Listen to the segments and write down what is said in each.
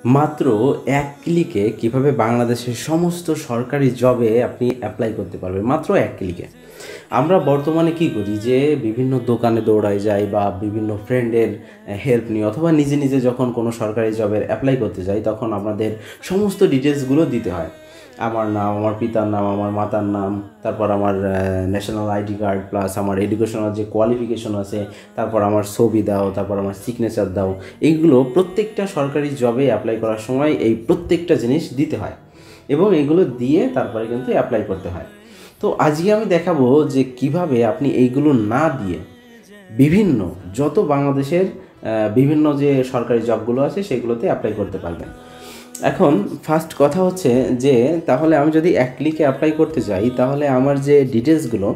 মাত্র এক ক্লিকে কিভাবে বাংলাদেশের সমস্ত সরকারি জবে আপনি অ্যাপ্লাই করতে পারবেন মাত্র এক ক্লিকে। আমরা বর্তমানে কি করি যে বিভিন্ন দোকানে দৌড়াই যাই বা বিভিন্ন ফ্রেন্ডের হেল্প নিই অথবা নিজে নিজে যখন কোনো সরকারি জবের অ্যাপ্লাই করতে যাই তখন আমাদের সমস্ত ডিটেলসগুলো দিতে হয়। আমার নাম, আমার পিতার নাম, আমার মাতার নাম, তারপর আমার ন্যাশনাল আইডি কার্ড প্লাস আমার এডুকেশনাল যে কোয়ালিফিকেশন আছে, তারপর আমার ছবি দাও, তারপর আমার সিগনেচার দাও। এইগুলো প্রত্যেকটা সরকারি জবে অ্যাপ্লাই করার সময় এই প্রত্যেকটা জিনিস দিতে হয় এবং এগুলো দিয়ে তারপরে কিন্তু অ্যাপ্লাই করতে হয়। তো আজকে আমি দেখাবো যে কিভাবে আপনি এইগুলো না দিয়ে বিভিন্ন যত বাংলাদেশের বিভিন্ন যে সরকারি জবগুলো আছে সেগুলোতে অ্যাপ্লাই করতে পারবেন। এখন ফার্স্ট কথা হচ্ছে যে তাহলে আমি যদি এক ক্লিকে অ্যাপ্লাই করতে যাই তাহলে আমার যে ডিটেলসগুলো,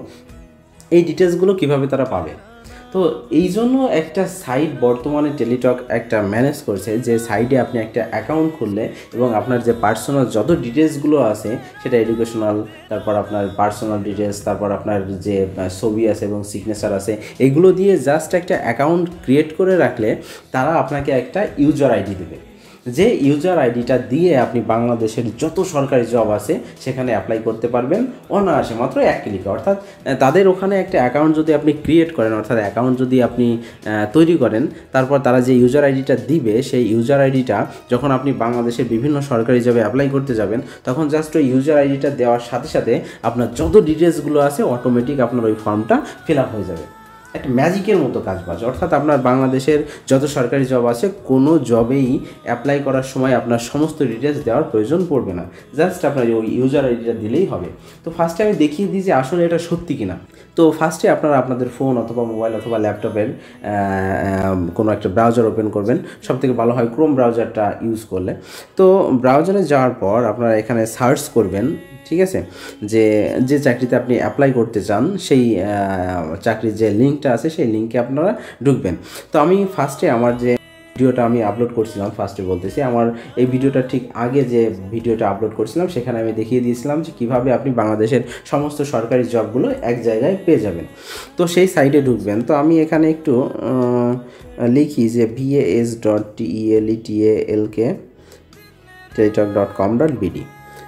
এই ডিটেলসগুলো কিভাবে তারা পাবে। তো এই জন্য একটা সাইট বর্তমানে টেলিটক একটা ম্যানেজ করছে, যে সাইটে আপনি একটা অ্যাকাউন্ট খুললে এবং আপনার যে পার্সোনাল যত ডিটেলসগুলো আছে সেটা এডুকেশনাল, তারপর আপনার পার্সোনাল ডিটেলস, তারপর আপনার যে ছবি আছে এবং সিগনেচার আছে, এগুলো দিয়ে জাস্ট একটা অ্যাকাউন্ট ক্রিয়েট করে রাখলে তারা আপনাকে একটা ইউজার আইডি দেবে। যে ইউজার আইডিটা দিয়ে আপনি বাংলাদেশের যত সরকারি জব আছে সেখানে অ্যাপ্লাই করতে পারবেন অনায়াসে মাত্র এক ক্লিকে। অর্থাৎ তাদের ওখানে একটা অ্যাকাউন্ট যদি আপনি ক্রিয়েট করেন, অর্থাৎ অ্যাকাউন্ট যদি আপনি তৈরি করেন, তারপর তারা যে ইউজার আইডিটা দিবে সেই ইউজার আইডিটা যখন আপনি বাংলাদেশের বিভিন্ন সরকারি জবে অ্যাপ্লাই করতে যাবেন তখন জাস্ট ওই ইউজার আইডিটা দেওয়ার সাথে সাথে আপনার যত ডিটেলসগুলো আছে অটোমেটিক আপনার ওই ফর্মটা ফিল আপ হয়ে যাবে। একটা ম্যাজিকের মতো কাজ বাজ। অর্থাৎ আপনার বাংলাদেশের যত সরকারি জব আছে কোনো জবেই অ্যাপ্লাই করার সময় আপনার সমস্ত ডিটেলস দেওয়ার প্রয়োজন পড়বে না, জাস্ট আপনার ওই ইউজার আইডিটা দিলেই হবে। তো ফার্স্টে আমি দেখিয়ে দিই যে আসলে এটা সত্যি কিনা। তো ফার্স্টে আপনারা আপনাদের ফোন অথবা মোবাইল অথবা ল্যাপটপের কোনো একটা ব্রাউজার ওপেন করবেন, সবথেকে ভালো হয় ক্রোম ব্রাউজারটা ইউজ করলে। তো ব্রাউজারে যাওয়ার পর আপনারা এখানে সার্চ করবেন, ঠিক আছে, যে যে চাকরিতে আপনি অ্যাপ্লাই করতে চান সেই চাকরির যে লিঙ্কটা আছে সেই লিঙ্কে আপনারা ঢুকবেন। তো আমি ফার্স্টে আমার যে ভিডিওটা আমি আপলোড করছিলাম, ফার্স্টে বলতেছি আমার এই ভিডিওটা ঠিক আগে যে ভিডিওটা আপলোড করছিলাম সেখানে আমি দেখিয়ে দিয়েছিলাম যে কীভাবে আপনি বাংলাদেশের সমস্ত সরকারি জবগুলো এক জায়গায় পেয়ে যাবেন। তো সেই সাইটে ঢুকবেন। তো আমি এখানে একটু লিখি যে vas.teletalk.com.bd,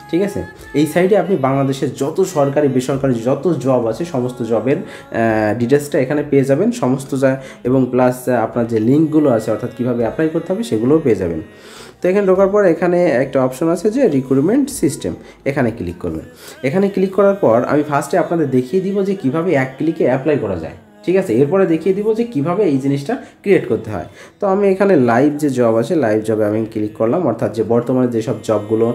ঠিক আছে। এই সাইটে আপনি বাংলাদেশের যত সরকারি বেসরকারি যত জব আছে সমস্ত জবের ডিটেলসটা এখানে পেয়ে যাবেন সমস্ত এবং প্লাস আপনার যে লিঙ্কগুলো আছে অর্থাৎ কীভাবে অ্যাপ্লাই করতে হবে সেগুলোও পেয়ে যাবেন। তো এখানে ঢোকার পর এখানে একটা অপশন আছে যে রিক্রুটমেন্ট সিস্টেম, এখানে ক্লিক করবেন। এখানে ক্লিক করার পর আমি ফার্স্টে আপনাদের দেখিয়ে দিব যে কীভাবে এক ক্লিকে অ্যাপ্লাই করা যায়, ঠিক আছে। এরপরে দেখিয়ে দিব যে কিভাবে এই জিনিসটা ক্রিয়েট করতে হয়। তো আমি এখানে লাইভ যে জব আছে লাইভ জবে আমি ক্লিক করলাম, অর্থাৎ যে বর্তমানে যেসব জবগুলো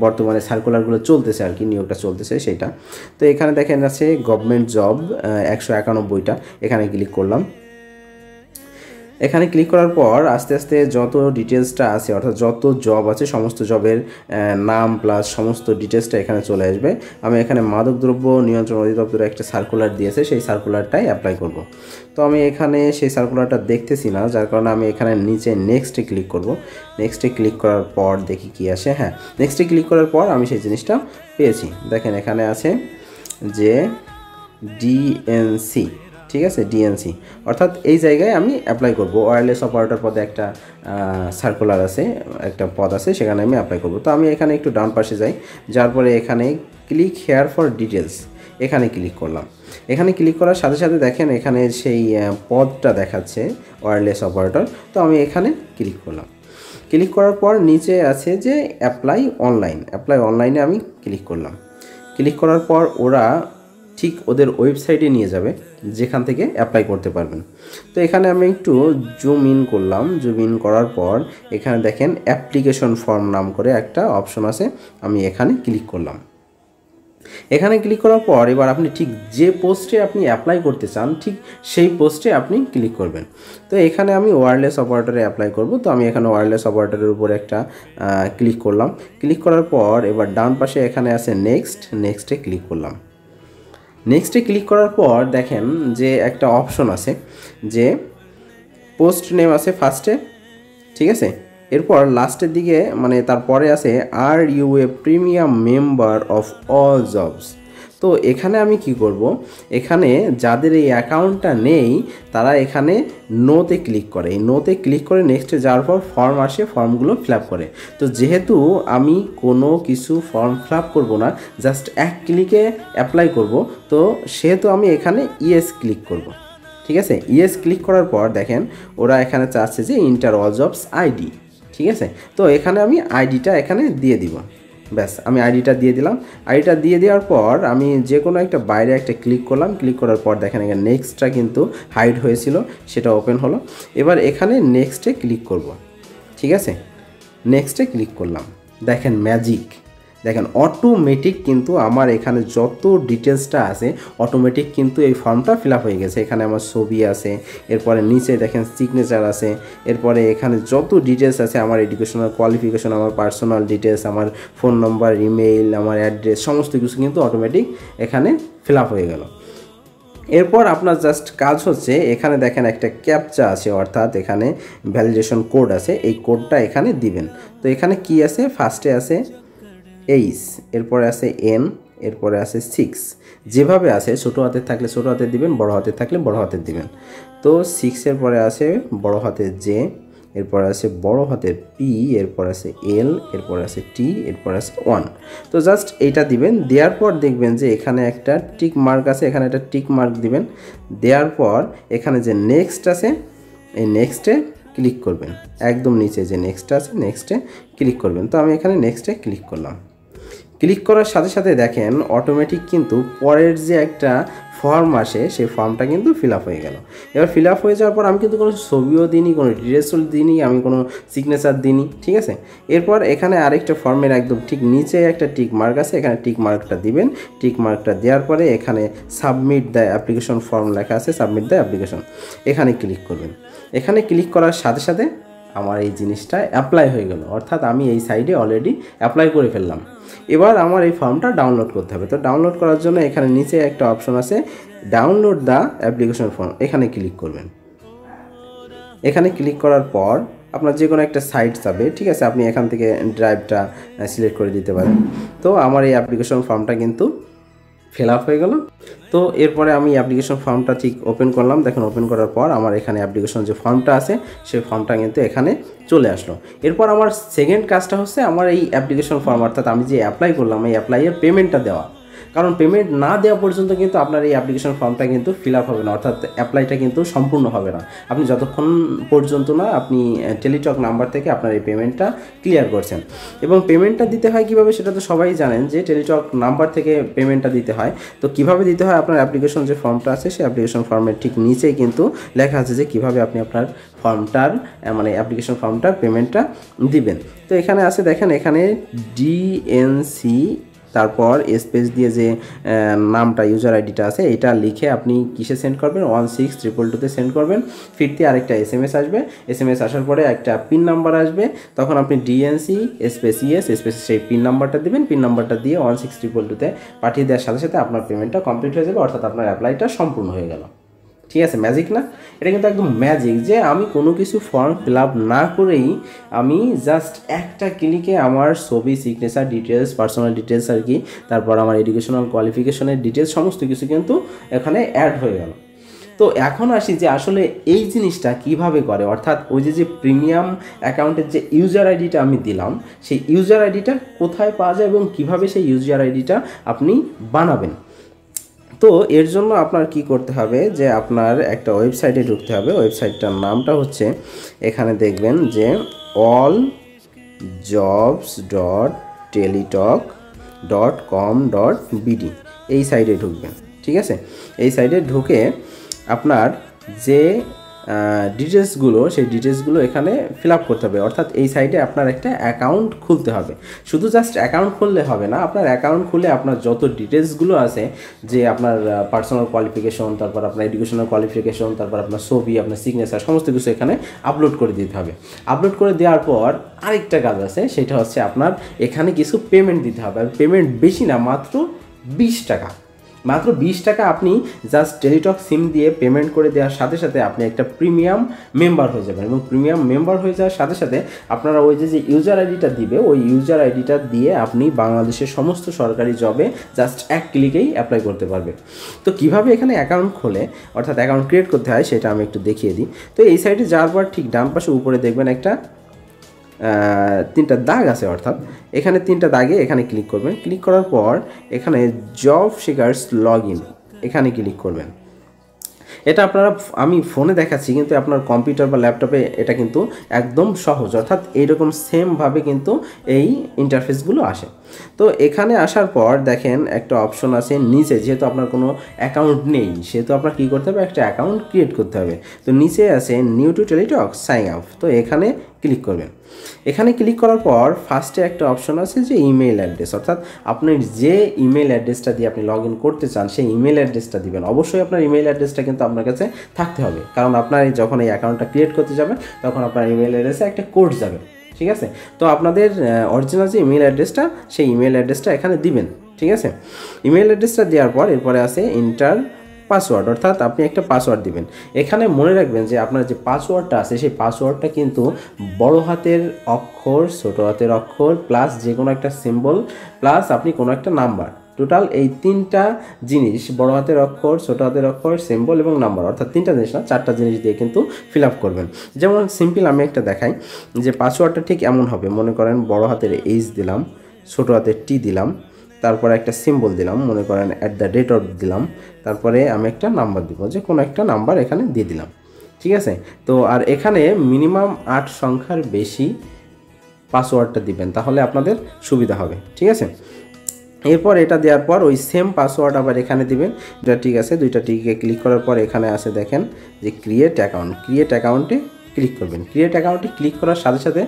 বর্তমানে সার্কুলারগুলো চলতেছে আর কি, নিয়োগটা চলতেছে সেইটা। তো এখানে দেখেন আছে গভর্নমেন্ট জব 191টা, এখানে ক্লিক করলাম। এখানে ক্লিক করার পর আস্তে আস্তে যত ডিটেলসটা আছে অর্থাৎ যত জব আছে সমস্ত জবের নাম প্লাস সমস্ত ডিটেলসটা এখানে চলে আসবে। আমি এখানে মাদকদ্রব্য নিয়ন্ত্রণ অধিদপ্তরে একটা সার্কুলার দিয়েছে, সেই সার্কুলারটাই অ্যাপ্লাই করব। তো আমি এখানে সেই সার্কুলারটা দেখতেছি না, যার কারণে আমি এখানে নিচে নেক্সটে ক্লিক করব। নেক্সটে ক্লিক করার পর দেখি কি আসে। হ্যাঁ, নেক্সটে ক্লিক করার পর আমি সেই জিনিসটা পেয়েছি। দেখেন এখানে আছে যে ডিএনসি, ঠিক আছে, ডিএনসি, অর্থাৎ এই জায়গায় আমি অ্যাপ্লাই করব। ওয়্যারলেস অপারেটর পদে একটা সার্কুলার আছে, একটা পদ আছে, সেখানে আমি অ্যাপ্লাই করব। তো আমি এখানে একটু ডান পাশে যাই, যার পরে এখানে ক্লিক হেয়ার ফর ডিটেলস, এখানে ক্লিক করলাম। এখানে ক্লিক করার সাথে সাথে দেখেন এখানে সেই পদটা দেখাচ্ছে ওয়্যারলেস অপারেটর। তো আমি এখানে ক্লিক করলাম। ক্লিক করার পর নিচে আছে যে অ্যাপ্লাই অনলাইন, অ্যাপ্লাই অনলাইনে আমি ক্লিক করলাম। ক্লিক করার পর ওরা ঠিক ওদের ওয়েবসাইটে নিয়ে যাবে যেখান থেকে অ্যাপ্লাই করতে পারবেন। তো এখানে আমি একটু জুম ইন করলাম। জুম ইন করার পর এখানে দেখেন অ্যাপ্লিকেশন ফর্ম নাম করে একটা অপশন আছে, আমি এখানে ক্লিক করলাম। এখানে ক্লিক করার পর এবার আপনি ঠিক যে পোস্টে আপনি অ্যাপ্লাই করতে চান ঠিক সেই পোস্টে আপনি ক্লিক করবেন। তো এখানে আমি ওয়্যারলেস অপারেটরে অ্যাপ্লাই করব। তো আমি এখানে ওয়্যারলেস অপারেটরের উপর একটা ক্লিক করলাম। ক্লিক করার পর এবার ডান পাশে এখানে আছে নেক্সটে ক্লিক করলাম। নেক্সটে ক্লিক করার পর দেখেন যে একটা অপশন আছে যে পোস্ট নেম আছে ফার্স্টে, ঠিক আছে। এরপর লাস্টের দিকে মানে তারপরে আছে are you a premium member of all jobs. তো এখানে আমি কি করব, এখানে যাদের এই অ্যাকাউন্টটা নেই তারা এখানে নোতে ক্লিক করে, এই নোতে ক্লিক করে নেক্সটে যাওয়ার পর ফর্ম আসে, ফর্মগুলো ফিল আপ করে। তো যেহেতু আমি কোনো কিছু ফর্ম ফিল আপ করবো না, জাস্ট এক ক্লিকে অ্যাপ্লাই করব, তো সেহেতু আমি এখানে ইয়েস ক্লিক করব। ঠিক আছে, ইয়েস ক্লিক করার পর দেখেন ওরা এখানে চাচ্ছে যে ইন্টার অল জবস আইডি। ঠিক আছে, তো এখানে আমি আইডিটা এখানে দিয়ে দিব। ব্যাস, আমি আইডিটা দিয়ে দিলাম। আইডিটা দিয়ে দেওয়ার পর আমি যে কোনো একটা বাইরে একটা ক্লিক করলাম, ক্লিক করার পর দেখেন এখানে নেক্সটটা কিন্তু হাইড হয়েছিল, সেটা ওপেন হলো। এবার এখানে নেক্সটে ক্লিক করব। ঠিক আছে, নেক্সটে ক্লিক করলাম, দেখেন ম্যাজিক, দেখেন অটোমেটিক কিন্তু আমার এখানে যত ডিটেলসটা আছে অটোমেটিক কিন্তু এই ফর্মটা ফিল আপ হয়ে গেছে। এখানে আমার ছবি আছে, এরপরে নিচে দেখেন সিগনেচার আছে, এরপরে এখানে যত ডিটেলস আছে আমার এডুকেশনাল কোয়ালিফিকেশন, আমার পার্সোনাল ডিটেলস, আমার ফোন নম্বর, ইমেইল, আমার অ্যাড্রেস, সমস্ত কিছু কিন্তু অটোমেটিক এখানে ফিল আপ হয়ে গেল। এরপর আপনার জাস্ট কাজ হচ্ছে এখানে দেখেন একটা ক্যাপচা আছে, অর্থাৎ এখানে ভ্যালিডেশন কোড আছে, এই কোডটা এখানে দিবেন। তো এখানে কি আছে, ফার্স্টে আছে 8, এরপরে আছে N, এরপরে আছে 6, যেভাবে আছে ছোটো হাতের থাকলে ছোটো হাতের দিবেন, বড় হাতের থাকলে বড় হাতের দিবেন। তো 6-এর পরে আছে বড় হাতের J, এরপরে আছে বড় হাতের P, এরপর আছে L, এরপর আছে T, এরপর আছে 1। তো জাস্ট এইটা দিবেন, দেওয়ার পর দেখবেন যে এখানে একটা টিক মার্ক আছে, এখানে একটা টিক মার্ক দিবেন। দেওয়ার পর এখানে যে নেক্সট আছে এই নেক্সটে ক্লিক করবেন, একদম নিচে যে নেক্সট আছে নেক্সটে ক্লিক করবেন। তো আমি এখানে নেক্সটে ক্লিক করলাম। ক্লিক করার সাথে সাথে দেখেন অটোমেটিক কিন্তু পরের যে একটা ফর্ম আসে সেই ফর্মটা কিন্তু ফিল আপ হয়ে গেল। এবার ফিল আপ হয়ে যাওয়ার পর আমি কিন্তু কোনো ছবিও দিইনি, কোনো ডিটেলসও দিইনি, আমি কোনো সিগনেচার দিইনি। ঠিক আছে, এরপর এখানে আরেকটা ফর্মের একদম ঠিক নিচে একটা টিক মার্ক আছে, এখানে টিক মার্কটা দিবেন। টিক মার্কটা দেওয়ার পরে এখানে সাবমিট দ্য অ্যাপ্লিকেশন ফর্ম লেখা আছে, সাবমিট দ্য অ্যাপ্লিকেশন, এখানে ক্লিক করবেন। এখানে ক্লিক করার সাথে সাথে আমার এই জিনিসটা অ্যাপ্লাই হয়ে গেল, অর্থাৎ আমি এই সাইডে অলরেডি অ্যাপ্লাই করে ফেললাম। এবার আমার এই ফর্মটা ডাউনলোড করতে হবে। তো ডাউনলোড করার জন্য এখানে নিচে একটা অপশন আছে ডাউনলোড দ্য অ্যাপ্লিকেশন ফর্ম, এখানে ক্লিক করবেন। এখানে ক্লিক করার পর আপনার যে কোনো একটা সাইট যাবে। ঠিক আছে, আপনি এখান থেকে ড্রাইভটা সিলেক্ট করে দিতে পারেন। তো আমার এই অ্যাপ্লিকেশন ফর্মটা কিন্তু ফিল আপ হয়ে গেল। তো এরপরে আমি অ্যাপ্লিকেশন ফর্মটা ঠিক ওপেন করলাম, দেখুন ওপেন করার পর আমার এখানে অ্যাপ্লিকেশন যে ফর্মটা আছে সেই ফর্মটা কিন্তু এখানে চলে আসলো। এরপর আমার সেকেন্ড কাজটা হচ্ছে আমার এই অ্যাপ্লিকেশন ফর্ম, অর্থাৎ আমি যে অ্যাপ্লাই করলাম এই অ্যাপ্লাইয়ের পেমেন্টটা দেওয়া। কারণ পেমেন্ট না দেওয়া পর্যন্ত কিন্তু আপনার এই অ্যাপ্লিকেশন ফর্মটা কিন্তু ফিল আপ হবে না, অর্থাৎ অ্যাপ্লাইটা কিন্তু সম্পূর্ণ হবে না আপনি যতক্ষণ পর্যন্ত না আপনি টেলিটক নাম্বার থেকে আপনার এই পেমেন্টটা ক্লিয়ার করছেন। এবং পেমেন্টটা দিতে হয় কীভাবে সেটা তো সবাই জানেন যে টেলিটক নাম্বার থেকে পেমেন্টটা দিতে হয়। তো কিভাবে দিতে হয়, আপনার অ্যাপ্লিকেশন যে ফর্মটা আছে সেই অ্যাপ্লিকেশন ফর্মের ঠিক নিচেই কিন্তু লেখা আছে যে কীভাবে আপনি আপনার ফর্মটার মানে অ্যাপ্লিকেশন ফর্মটার পেমেন্টটা দিবেন। তো এখানে আছে দেখেন, এখানে ডিএনসি তারপর স্পেস দিয়ে যে নামটা ইউজার আইডিটা আছে এটা লিখে আপনি কিসে সেন্ড করবেন, 16222-তে সেন্ড করবেন। ফিরতে আরেকটা SMS আসবে, SMS আসার পরে একটা পিন নাম্বার আসবে, তখন আপনি ডিএনসি স্পেস ইএস স্পেস সেই পিন নাম্বারটা দেবেন। পিন নাম্বারটা দিয়ে 16222-তে পাঠিয়ে দেওয়ার সাথে সাথে আপনার পেমেন্টটা কমপ্লিট হয়ে যাবে, অর্থাৎ আপনার অ্যাপ্লাইটা সম্পূর্ণ হয়ে গেল। ঠিক আছে, ম্যাজিক না? এটা কিন্তু একদম ম্যাজিক যে আমি কোনো কিছু ফর্ম ফিল আপ না করেই আমি জাস্ট একটা ক্লিকে আমার ছবি, সিগনেচার, ডিটেলস, পার্সোনাল ডিটেলস আর কি, তারপর আমার এডুকেশনাল কোয়ালিফিকেশনের ডিটেলস সমস্ত কিছু কিন্তু এখানে অ্যাড হয়ে গেল। তো এখন আসি যে আসলে এই জিনিসটা কিভাবে করে, অর্থাৎ ওই যে প্রিমিয়াম অ্যাকাউন্টের যে ইউজার আইডিটা আমি দিলাম সেই ইউজার আইডিটা কোথায় পাওয়া যায় এবং কিভাবে সেই ইউজার আইডিটা আপনি বানাবেন। তো এর জন্য আপনার কি করতে হবে যে আপনার একটা ওয়েবসাইটে ঢুকতে হবে। ওয়েবসাইটটার নামটা হচ্ছে এখানে দেখবেন যে alljobs.teletalk.com.bd, এই সাইটে ঢুকবেন। ঠিক আছে, এই সাইটে ঢুকে আপনার যে ডিটেলসগুলো সেই ডিটেলসগুলো এখানে ফিল আপ করতে হবে, অর্থাৎ এই সাইটে আপনার একটা অ্যাকাউন্ট খুলতে হবে। শুধু জাস্ট অ্যাকাউন্ট খুললে হবে না, আপনার অ্যাকাউন্ট খুলে আপনার যত ডিটেলসগুলো আছে যে আপনার পার্সোনাল কোয়ালিফিকেশন, তারপর আপনার এডুকেশনাল কোয়ালিফিকেশন, তারপর আপনার ছবি, আপনার সিগনেচার সমস্ত কিছু এখানে আপলোড করে দিতে হবে। আপলোড করে দেওয়ার পর আরেকটা কাজ আছে, সেটা হচ্ছে আপনার এখানে কিছু পেমেন্ট দিতে হবে। পেমেন্ট বেশি না, মাত্র 20 টাকা। মাত্র 20 টাকা আপনি জাস্ট টেলিটক সিম দিয়ে পেমেন্ট করে দেওয়ার সাথে সাথে আপনি একটা প্রিমিয়াম মেম্বার হয়ে যাবেন, এবং প্রিমিয়াম মেম্বার হয়ে যাওয়ার সাথে সাথে আপনারা ওই যে ইউজার আইডিটা দিবে, ওই ইউজার আইডিটা দিয়ে আপনি বাংলাদেশের সমস্ত সরকারি জবে জাস্ট এক ক্লিকেই অ্যাপ্লাই করতে পারবে। তো কিভাবে এখানে অ্যাকাউন্ট খোলে অর্থাৎ অ্যাকাউন্ট ক্রিয়েট করতে হয় সেটা আমি একটু দেখিয়ে দিই। তো এই সাইডে যাওয়ার পর ঠিক ডান পাশে উপরে দেখবেন একটা 3টা দাগ আছে, অর্থাৎ এখানে 3টা দাগে এখানে ক্লিক করবেন। ক্লিক করার পর এখানে জব সিকার্স লগ ইন এখানে ক্লিক করবেন। এটা আপনারা আমি ফোনে দেখাচ্ছি, কিন্তু আপনার কম্পিউটার বা ল্যাপটপে এটা কিন্তু একদম সহজ, অর্থাৎ এইরকম সেমভাবে কিন্তু এই ইন্টারফেসগুলো আসে। তো এখানে আসার পর দেখেন একটা অপশন আছে নিচে, যেহেতু আপনার কোনো অ্যাকাউন্ট নেই সেহেতু আপনার কী করতে হবে, একটা অ্যাকাউন্ট ক্রিয়েট করতে হবে। তো নিচে আছে new to Teletalk sign up, তো এখানে ক্লিক করবেন। এখানে ক্লিক করার পর ফার্স্টে একটা অপশন আছে যে ইমেল অ্যাড্রেস, অর্থাৎ আপনি যে ইমেল অ্যাড্রেসটা দিয়ে আপনি লগ ইন করতে চান সেই ইমেল অ্যাড্রেসটা দিবেন। অবশ্যই আপনার ইমেল অ্যাড্রেসটা কিন্তু আপনার কাছে থাকতে হবে, কারণ আপনার যখন এই অ্যাকাউন্টটা ক্রিয়েট করতে যাবেন তখন আপনার ইমেল অ্যাড্রেসে একটা কোড যাবে, ঠিক আছে। তো আপনাদের অরিজিনাল যে ইমেল অ্যাড্রেসটা সেই ইমেল অ্যাড্রেসটা এখানে দিবেন, ঠিক আছে। ইমেল অ্যাড্রেসটা দেওয়ার পর এরপরে আছে ইন্টার পাসওয়ার্ড, অর্থাৎ আপনি একটা পাসওয়ার্ড দিবেন। এখানে মনে রাখবেন যে আপনার যে পাসওয়ার্ডটা আছে সেই পাসওয়ার্ডটা কিন্তু বড় হাতের অক্ষর, ছোট হাতের অক্ষর প্লাস যে কোনো একটা সিম্বল প্লাস আপনি কোনো একটা নাম্বার, টোটাল এই 3টা জিনিস, বড় হাতের অক্ষর, ছোট হাতের অক্ষর, সিম্বল এবং নাম্বার, অর্থাৎ 3টা জিনিস না 4টা জিনিস দিয়ে কিন্তু ফিল আপ করবেন। যেমন সিম্পল আমি একটা দেখাই যে পাসওয়ার্ডটা ঠিক এমন হবে, মনে করেন বড় হাতের এইচ দিলাম, ছোট হাতের টি দিলাম, তারপরে একটা সিম্বল দিলাম, মনে করেন @ দিলাম, তারপরে আমি একটা নাম্বার দিব, যে কোনো একটা নাম্বার এখানে দিয়ে দিলাম, ঠিক আছে। তো আর এখানে মিনিমাম 8 সংখ্যার বেশি পাসওয়ার্ডটা দিবেন, তাহলে আপনাদের সুবিধা হবে, ঠিক আছে। এরপর এটা দেওয়ার পর ওই সেম পাসওয়ার্ড আবার এখানে দিবেন। এটা ঠিক আছে, 2টা টিকে ক্লিক করার পর এখানে আসে দেখেন যে ক্রিয়েট অ্যাকাউন্ট, ক্রিয়েট অ্যাকাউন্টে ক্লিক করবেন। ক্রিয়েট অ্যাকাউন্টে ক্লিক করার সাথে সাথে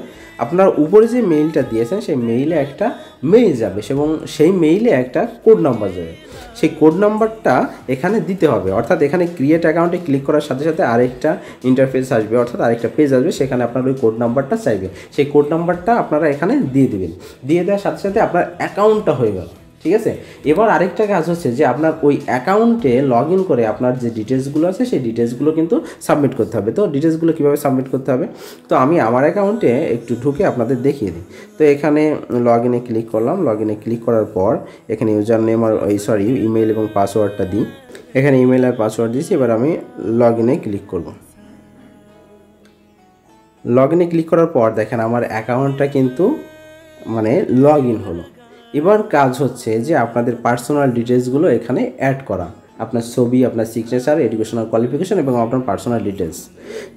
আপনার উপরে যে মেইলটা দিয়েছেন সেই মেইলে একটা মেইল যাবে এবং সেই মেইলে একটা কোড নাম্বার যাবে। সেই কোড নাম্বারটা এখানে দিতে হবে, অর্থাৎ এখানে ক্রিয়েট অ্যাকাউন্টে ক্লিক করার সাথে সাথে আরেকটা ইন্টারফেস আসবে, অর্থাৎ আরেকটা পেজ আসবে, সেখানে আপনার ওই কোড নাম্বারটা চাইবে। সেই কোড নাম্বারটা আপনারা এখানে দিয়ে দিবেন। দিয়ে দেওয়ার সাথে সাথে আপনার অ্যাকাউন্টটা হয়ে গেল, ঠিক আছে। এবার আরেকটা কাজ হচ্ছে যে আপনার ওই অ্যাকাউন্টে লগ ইন করে আপনার যে ডিটেলসগুলো আছে সেই ডিটেলসগুলো কিন্তু সাবমিট করতে হবে। তো ডিটেলসগুলো কীভাবে সাবমিট করতে হবে, তো আমি আমার অ্যাকাউন্টে একটু ঢুকে আপনাদের দেখিয়ে দিই। তো এখানে লগ ইনে ক্লিক করলাম। লগ ইনে ক্লিক করার পর এখানে ইউজার নেম আর ইমেল এবং পাসওয়ার্ডটা দিই। এখানে ইমেল আর পাসওয়ার্ড দিয়েছি। এবার আমি লগ ইনে ক্লিক করব। লগ ইনে ক্লিক করার পর দেখেন আমার অ্যাকাউন্টটা কিন্তু লগ ইন হলো। এবার কাজ হচ্ছে যে আপনাদের পার্সোনাল ডিটেলসগুলো এখানে অ্যাড করা, আপনার ছবি, আপনার সিগনেচার, এডুকেশনাল কোয়ালিফিকেশন এবং আপনার পার্সোনাল ডিটেলস।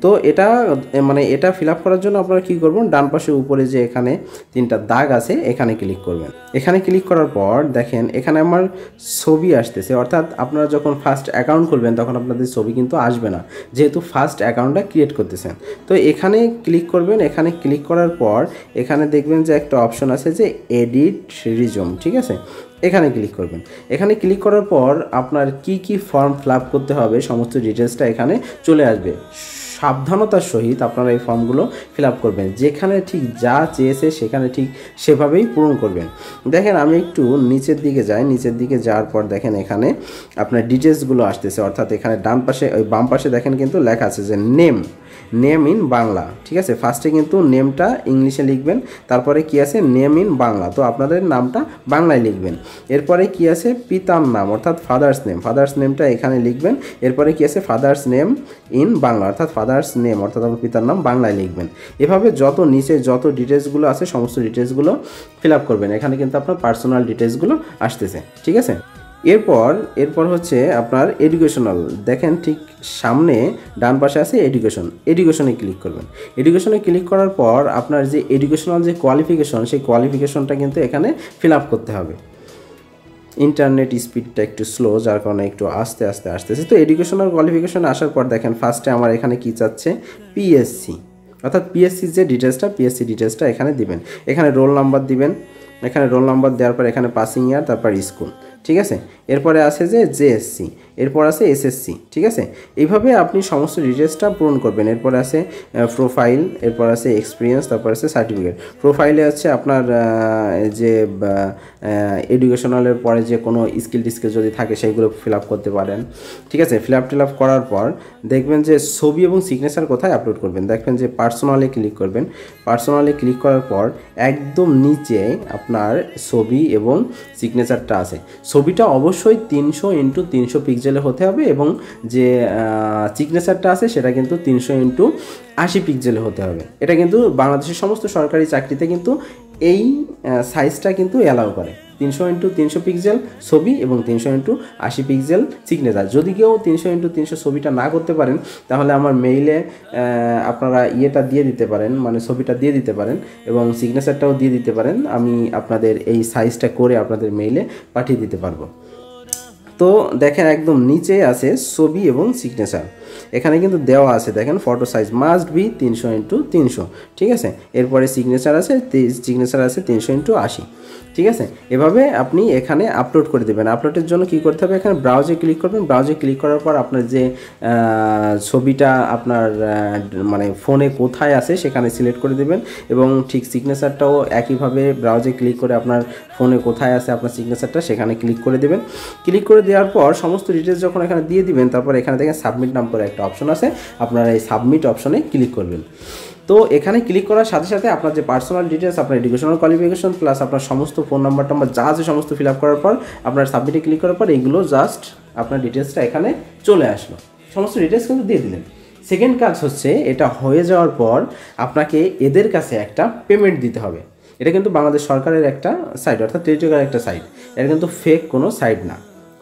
তো এটা ফিল আপ করার জন্য আপনারা কী করবেন, ডান পাশে উপরে যে এখানে 3টা দাগ আছে এখানে ক্লিক করবেন। এখানে ক্লিক করার পর দেখেন এখানে আমার ছবি আসতেছে, অর্থাৎ আপনারা যখন ফার্স্ট অ্যাকাউন্ট খুলবেন তখন আপনাদের ছবি কিন্তু আসবে না, যেহেতু ফার্স্ট অ্যাকাউন্টটা ক্রিয়েট করতেছেন। তো এখানে ক্লিক করবেন। এখানে ক্লিক করার পর এখানে দেখবেন যে একটা অপশন আছে যে এডিট রিজুম, ঠিক আছে। এখানে ক্লিক করবেন। এখানে ক্লিক করার পর আপনার কি কি ফর্ম ফিল আপ করতে হবে সমস্ত ডিটেলসটা এখানে চলে আসবে। সাবধানতার সহিত আপনারা এই ফর্মগুলো ফিল আপ করবেন, যেখানে ঠিক যা চেয়েছে সেখানে ঠিক সেভাবেই পূরণ করবেন। দেখেন আমি একটু নিচের দিকে যাই। নিচের দিকে যাওয়ার পর দেখেন এখানে আপনার ডিটেলসগুলো আসতেছে, অর্থাৎ এখানে ডান পাশে বাম পাশে দেখেন কিন্তু লেখা আছে যে নেম ইন বাংলা, ঠিক আছে। ফার্স্টে কিন্তু নেমটা ইংলিশে লিখবেন, তারপরে কি আছে নেম ইন বাংলা, তো আপনাদের নামটা বাংলায় লিখবেন। এরপরে কি আছে পিতার নাম অর্থাৎ ফাদার্স নেমটা এখানে লিখবেন। এরপরে কি আছে ফাদার্স নেম ইন বাংলা অর্থাৎ ফাদার্স নেম অর্থাৎ আপনার পিতার নাম বাংলায় লিখবেন। এভাবে যত নিচে যত ডিটেলসগুলো আছে সমস্ত ডিটেলসগুলো ফিল আপ করবেন। এখানে কিন্তু আপনার পার্সোনাল ডিটেলসগুলো আসতেছে, ঠিক আছে। এরপর হচ্ছে আপনার এডুকেশনাল, দেখেন ঠিক সামনে ডান পাশে আছে এডুকেশনে ক্লিক করবেন। এডুকেশনে ক্লিক করার পর আপনার যে এডুকেশনাল যে কোয়ালিফিকেশন সেই কোয়ালিফিকেশনটা কিন্তু এখানে ফিল আপ করতে হবে। ইন্টারনেট স্পিডটা একটু স্লো, যার কারণে একটু আস্তে আসতেছে। তো এডুকেশনাল কোয়ালিফিকেশন আসার পর দেখেন ফার্স্টে আমার এখানে কি চাচ্ছে পিএসসি, অর্থাৎ পিএসসি যে ডিটেলসটা এখানে দিবেন। এখানে রোল নাম্বার দিবেন। এখানে রোল নাম্বার দেওয়ার পর এখানে পাসিং ইয়ার, তারপর স্কুল, ঠিক আছে। এরপরে আছে যে জেএসসি, এরপর আছে এসএসসি, ঠিক আছে। এইভাবে আপনি সমস্ত ডিটেলসটা পূরণ করবেন। এরপর আছে প্রোফাইল, এরপর আছে এক্সপিরিয়েন্স, তারপর আছে সার্টিফিকেট। প্রোফাইলে আছে আপনার যে এডুকেশনালের পরে যে কোনো স্কিল যদি থাকে সেইগুলো ফিল আপ করতে পারেন, ঠিক আছে। ফিল আপ করার পর দেখবেন যে ছবি এবং সিগনেচার কোথায় আপলোড করবেন। দেখবেন যে পার্সোনালে ক্লিক করবেন। পার্সোনালে ক্লিক করার পর একদম নিচে আপনার ছবি এবং সিগনেচারটা আছে। ছবিটা অবশ্যই 300x300 পিক্সেলে হতে হবে এবং যে সিগনেচারটা আছে সেটা কিন্তু 300x80 পিক্সেলে হতে হবে। এটা কিন্তু বাংলাদেশের সমস্ত সরকারি চাকরিতে কিন্তু এই সাইজটা কিন্তু অ্যালাউ করে। 300x300 পিক্সেল ছবি এবং 300x80 পিক্সেল সিগনেচার। যদি কেউ 300x300 ছবিটা না করতে পারেন তাহলে আমার মেইলে আপনারা ইয়েটা দিয়ে দিতে পারেন, মানে ছবিটা দিয়ে দিতে পারেন এবং সিগনেচারটাও দিয়ে দিতে পারেন। আমি আপনাদের এই সাইজটা করে আপনাদের মেইলে পাঠিয়ে দিতে পারবো। তো দেখেন একদম নিচে আছে ছবি এবং সিগনেচার, এখানে কিন্তু দেওয়া আছে দেখেন photo size must be 300x300, ঠিক আছে। এরপরে সিগনেচার আছে 300x80, ঠিক আছে। এভাবে আপনি এখানে আপলোড করে দেবেন। আপলোডের জন্য কি করতে হবে, এখানে ব্রাউজে ক্লিক করবেন। ব্রাউজে ক্লিক করার পর আপনার যে ছবিটা আপনার মানে ফোনে কোথায় আছে সেখানে সিলেক্ট করে দেবেন এবং ঠিক সিগনেচারটাও একইভাবে ব্রাউজে ক্লিক করে আপনার ফোনে কোথায় আছে আপনার সিগনেচারটা সেখানে ক্লিক করে দেবেন। ক্লিক করে দেওয়ার পর সমস্ত ডিটেলস যখন এখানে দিয়ে দিবেন তারপর এখানে দেখেন সাবমিট নাম করে একটা অপশন আছে, আপনারা এই সাবমিট অপশনে ক্লিক করবেন। তো এখানে ক্লিক করার সাথে সাথে আপনার যে পার্সোনাল ডিটেলস, আপনার এডুকেশনাল কোয়ালিফিকেশন প্লাস আপনার সমস্ত ফোন নাম্বার যা আছে সমস্ত ফিল আপ করার পর আপনার সাবমিটে ক্লিক করার পর এইগুলো জাস্ট আপনার ডিটেলসটা এখানে চলে আসলো। সমস্ত ডিটেলস কিন্তু দিয়ে দিলেন। সেকেন্ড কাজ হচ্ছে এটা হয়ে যাওয়ার পর আপনাকে এদের কাছে একটা পেমেন্ট দিতে হবে। এটা কিন্তু বাংলাদেশ সরকারের একটা সাইট, অর্থাৎ টেলিটকের একটা সাইট। এটা কিন্তু ফেক কোনো সাইট না,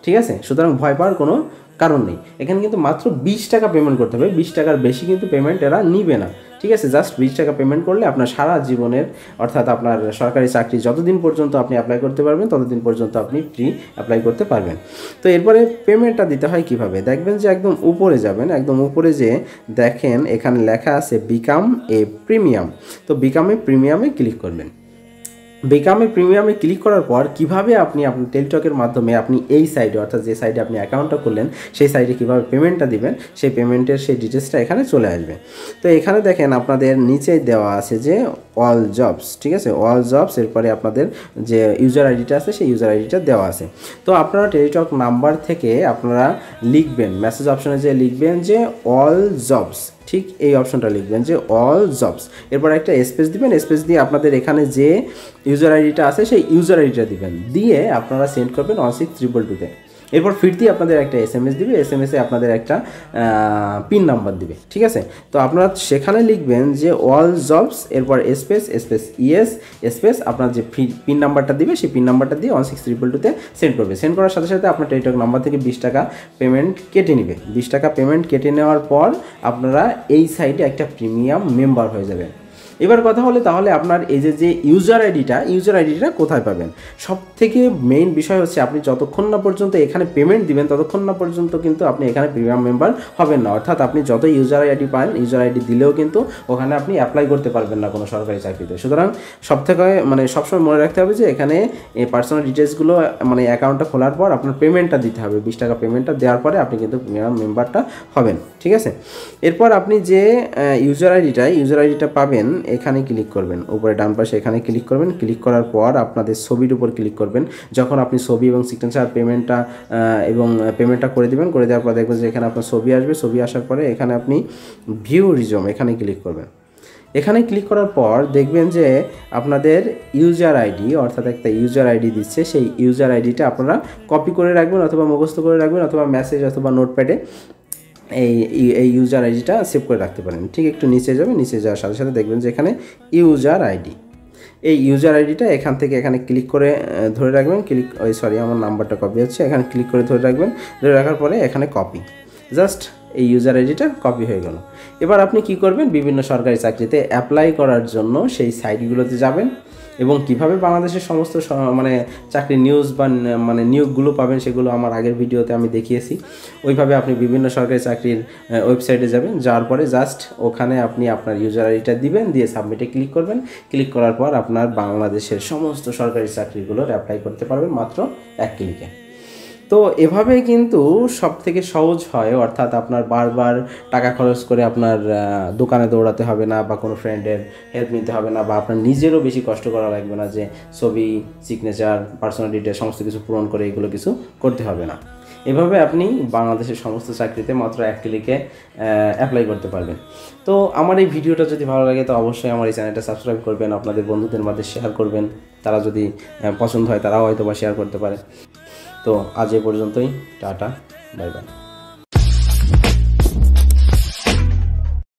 ঠিক আছে। সুতরাং ভয় পাওয়ার কোনো কারণ নেই। এখানে কিন্তু মাত্র 20 টাকা পেমেন্ট করতে হবে, 20 টাকার বেশি কিন্তু পেমেন্ট এরা নিবে না, ঠিক আছে। জাস্ট 20 টাকা পেমেন্ট করলে আপনার সারা জীবনের অর্থাৎ আপনার সরকারি চাকরি যতদিন পর্যন্ত আপনি অ্যাপ্লাই করতে পারবেন ততদিন পর্যন্ত আপনি ফ্রি অ্যাপ্লাই করতে পারবেন। তো এরপরে পেমেন্টটা দিতে হয় কিভাবে, দেখবেন যে একদম উপরে যাবেন, একদম উপরে যে দেখেন এখানে লেখা আছে বিকাম এ প্রিমিয়াম। তো বিকাম এ প্রিমিয়ামে ক্লিক করবেন। বিকামে প্রিমিয়ামে ক্লিক করার পর কিভাবে আপনি আপনার টেলিটকের মাধ্যমে আপনি এই সাইডে অর্থাৎ যে সাইডে আপনি অ্যাকাউন্টটা করলেন সেই সাইডে কীভাবে পেমেন্টটা দিবেন সেই পেমেন্টের সেই ডিটেলসটা এখানে চলে আসবে। তো এখানে দেখেন আপনাদের নিচে দেওয়া আছে যে অল জবস, ঠিক আছে, অল জবস। এরপরে আপনাদের যে ইউজার আইডিটা আছে সেই ইউজার আইডিটা দেওয়া আছে। তো আপনারা টেলিটক নাম্বার থেকে আপনারা লিখবেন, মেসেজ অপশনে যে লিখবেন যে অল জবস, ঠিক এই অপশনটা লিখবেন যে অল জবস। এরপর একটা স্পেস দিবেন, স্পেস দিয়ে আপনাদের এখানে যে ইউজার আইডিটা আছে সেই ইউজার আইডিটা দিবেন, দিয়ে আপনারা সেন্ড করবেন 16222-তে। এরপর ফিরতি আপনাদের একটা SMS দিবে, SMS-এ আপনাদের একটা পিন নাম্বার দিবে, ঠিক আছে। তো আপনারা সেখানে লিখবেন যে অল জবস, এরপর স্পেস ইয়েস স্পেস আপনার যে পিন নাম্বারটা দিবে সেই পিন নাম্বারটা দিয়ে 16222-তে সেন্ড করবে। সেন্ড করার সাথে সাথে আপনার টেলিটক নাম্বার থেকে 20 টাকা পেমেন্ট কেটে নেবে। 20 টাকা পেমেন্ট কেটে নেওয়ার পর আপনারা এই সাইটে একটা প্রিমিয়াম মেম্বার হয়ে যাবেন। এবার কথা হলে তাহলে আপনার এই যে ইউজার আইডিটা কোথায় পাবেন। সব থেকে মেইন বিষয় হচ্ছে আপনি যতক্ষণ না পর্যন্ত এখানে পেমেন্ট দিবেন ততক্ষণ না পর্যন্ত কিন্তু আপনি এখানে প্রিমিয়াম মেম্বার হবেন না। অর্থাৎ আপনি যত ইউজার আইডি পান, ইউজার আইডি দিলেও কিন্তু ওখানে আপনি অ্যাপ্লাই করতে পারবেন না কোনো সরকারি চাকরিতে। সুতরাং সব থেকে মানে সবসময় মনে রাখতে হবে যে এখানে পার্সোনাল ডিটেলসগুলো মানে অ্যাকাউন্টটা খোলার পর আপনার পেমেন্টটা দিতে হবে। 20 টাকা পেমেন্টটা দেওয়ার পরে আপনি কিন্তু প্রিমিয়াম মেম্বারটা হবেন, ঠিক আছে। এরপর আপনি যে ইউজার আইডিটা পাবেন এখানে ক্লিক করবেন, উপরে ডান পাশে এখানে ক্লিক করবেন। ক্লিক করার পর আপনাদের ছবির উপর ক্লিক করবেন। যখন আপনি ছবি এবং সিগনেচার পেমেন্টটা করে দেবেন, করে দেওয়ার পর দেখবেন যে এখানে আপনার ছবি আসবে। ছবি আসার পরে এখানে আপনি ভিউ রিজুম এখানে ক্লিক করবেন। এখানে ক্লিক করার পর দেখবেন যে আপনাদের ইউজার আইডি অর্থাৎ একটা ইউজার আইডি দিচ্ছে, সেই ইউজার আইডিটা আপনারা কপি করে রাখবেন অথবা মুখস্থ করে রাখবেন অথবা মেসেজ অথবা নোটপ্যাডে এই ইউজার আইডিটা সেভ করে রাখতে পারেন। ঠিক একটু নিচে যাবে, নিচে যাওয়ার সাথে সাথে দেখবেন যে এখানে ইউজার আইডি, এই ইউজার আইডিটা এখান থেকে এখানে ক্লিক করে ধরে রাখবেন। আমার নাম্বারটা কপি হচ্ছে, এখানে ক্লিক করে ধরে রাখবেন। ধরে রাখার পরে এখানে কপি, জাস্ট এই ইউজার আইডিটা কপি হয়ে গেল। এবার আপনি কি করবেন, বিভিন্ন সরকারি চাকরিতে অ্যাপ্লাই করার জন্য সেই সাইটগুলোতে যাবেন এবং কিভাবে বাংলাদেশের সমস্ত মানে চাকরি নিউজ বা মানে নিয়োগগুলো পাবেন সেগুলো আমার আগের ভিডিওতে আমি দেখিয়েছি। ওইভাবে আপনি বিভিন্ন সরকারি চাকরির ওয়েবসাইটে যাবেন, যাওয়ার পরে জাস্ট ওখানে আপনি আপনার ইউজার আইডিটা দিবেন, দিয়ে সাবমিটে ক্লিক করবেন। ক্লিক করার পর আপনার বাংলাদেশের সমস্ত সরকারি চাকরিগুলোর অ্যাপ্লাই করতে পারবেন মাত্র 1 ক্লিকে। তো এভাবে কিন্তু সবথেকে সহজ হয়, অর্থাৎ আপনার বারবার টাকা খরচ করে আপনার দোকানে দৌড়াতে হবে না, বা কোনো ফ্রেন্ডের হেল্প নিতে হবে না, বা আপনার নিজেরও বেশি কষ্ট করা লাগবে না যে ছবি, সিগনেচার, পার্সোনাল ডিটেল সমস্ত কিছু পূরণ করে এগুলো কিছু করতে হবে না। এভাবে আপনি বাংলাদেশের সমস্ত চাকরিতে মাত্র এক ক্লিকে অ্যাপ্লাই করতে পারবেন। তো আমার এই ভিডিওটা যদি ভালো লাগে তো অবশ্যই আমার এই চ্যানেলটা সাবস্ক্রাইব করবেন, আপনাদের বন্ধুদের মাঝে শেয়ার করবেন, তারা যদি পছন্দ হয় তারাও হয়তো বা শেয়ার করতে পারে। তো আজ এ পর্যন্তই, টাটা, বাই বাই।